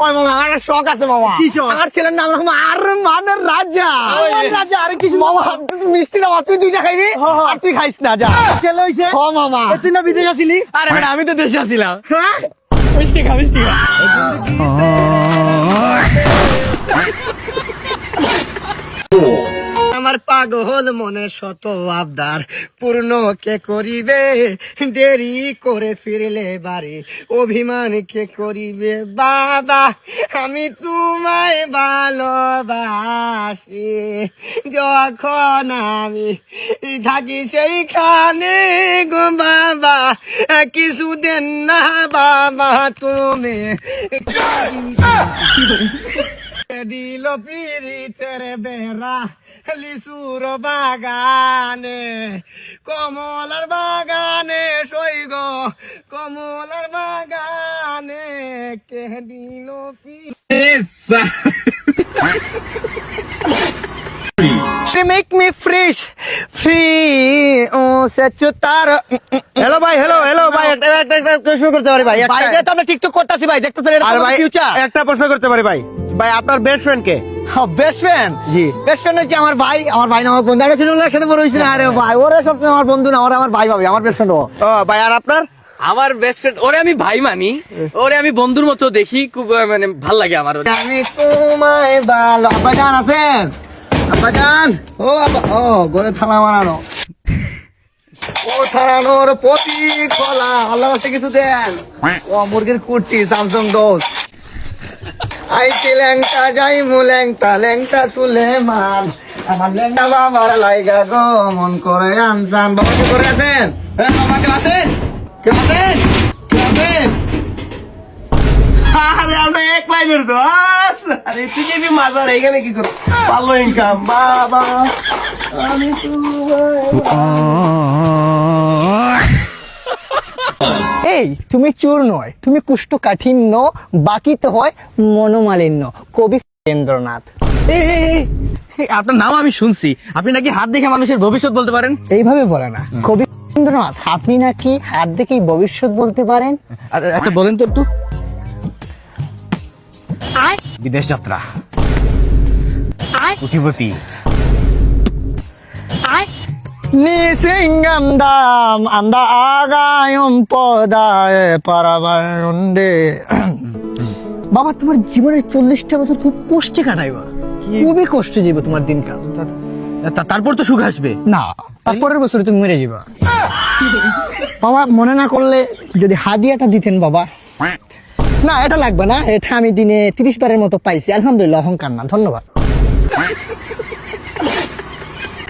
কয় মামা, আমার একটা শখ আছে মামা। কি শখ? আমার ছেলের নাম রাখবো আরমানের রাজা। আরমান রাজা, আরে কিছু মামা, তুই মিষ্টি না, তুই দুইটা খাইবি আর তুই খাইস না, যা। ছেলে হইছে হ মামা। তুই না বিদেশ আসিলি? আরে বেটা, আমি তো দেশে আসছিলাম। হ্যাঁ মিষ্টি খা, মিষ্টি খা। আমার পাগল মনে শত আবদার পূর্ণ কে করিবে, দেরি করে ফিরলে বাড়ি অভিমান কে করিবে। বাবা আমি তোমায় ভালোবাসি, যখন আমি থাকি সেইখানে গো বাবা, কিছু দেন না বাবা তুমি দিল পিরিতের বেড়া লিচুর বাগানে, কমলার বাগানে সইগ, কমলার বাগানে কে দিল She make me fresh, free, oh, set you tar. Hello ভাই, হ্যালো হ্যালো ভাই, একটা প্রশ্ন করতে পারি ভাই? ভাই যে তো আমরা টিকটক করতেছি ভাই, দেখতেছেন এটা আরে তো ভাই, ফিউচার। একটা প্রশ্ন করতে পারি ভাই? ভাই আপনার বেস্ট ফ্রেন্ড কে? বেস্ট ফ্রেন্ড, জি। বেস্ট ফ্রেন্ড হচ্ছে আমার ভাই, আমার ভাই না আমার বন্ধু। একটা ছোটবেলার সাথে বড় হয়েছিল। আরে ভাই, ওরা সবসময় আমার বন্ধু না, ওরা আমার ভাই ভাবি, আমার বেস্ট ফ্রেন্ড ও। ও ভাই, আর আপনার? আমার বেস্ট ফ্রেন্ড, ওরে আমি ভাই মানি, ওরে আমি বন্ধুর মতো দেখি, খুব মানে ভাল লাগে আমার ওরে। আমি তোমায় ভালো। আব্বাজান আছেন? আব্বাজান, ও আব্বা, ও গড়ে থালা বানানো, ও থানানোর প্রতি খোলা, আল্লাহ রাস্তে কিছু দেন। ও মুরগির কুর্তি, স্যামসাং দোষ, আইটি ল্যাংটা যাই মু ল্যাংটা, ল্যাংটা সুলেমান, আমার ল্যাংটা বাবার লাইগা গো মন করে আনসান। বাবা কি করে আছেন? হ্যাঁ বাবা, কেউ আছেন? কেউ আছেন? কেউ আছেন? আরে আমরা এক লাইনের তো। আরে তুই কি মাজার এখানে কি করো? ভালো ইনকাম বাবা। আমি এই তুমি চোর নয়, তুমি কুষ্ঠকাঠিন্য, বাকি তো হয় মনোমালিন্য। কবি রবীন্দ্রনাথ। আপনার নাম আমি শুনছি, আপনি নাকি হাত দেখে মানুষের ভবিষ্যৎ বলতে পারেন। এইভাবে বলে না, কবি রবীন্দ্রনাথ। আপনি নাকি হাত দেখেই ভবিষ্যৎ বলতে পারেন। আচ্ছা বলেন তো একটু। বিদেশ যাত্রা, কোটিপতি, নিসিংগান্দাম আন্দা আগায়ম পদায় পারাবায়ন্দে। বাবা, তোমার জীবনের 40টা বছর খুব কষ্টে কাটাইবা, খুবই কষ্টে যাবে তোমার দিনকাল। তারপর তো সুখ আসবে। না, তারপরের বছরে তুমি মরে যাবা। বাবা মনে না করলে যদি হাদিয়াটা দিতেন বাবা। না, এটা লাগবে না, এটা আমি দিনে 30 বারের মতো পাইছি, আলহামদুলিল্লাহ, অহংকার না, ধন্যবাদ।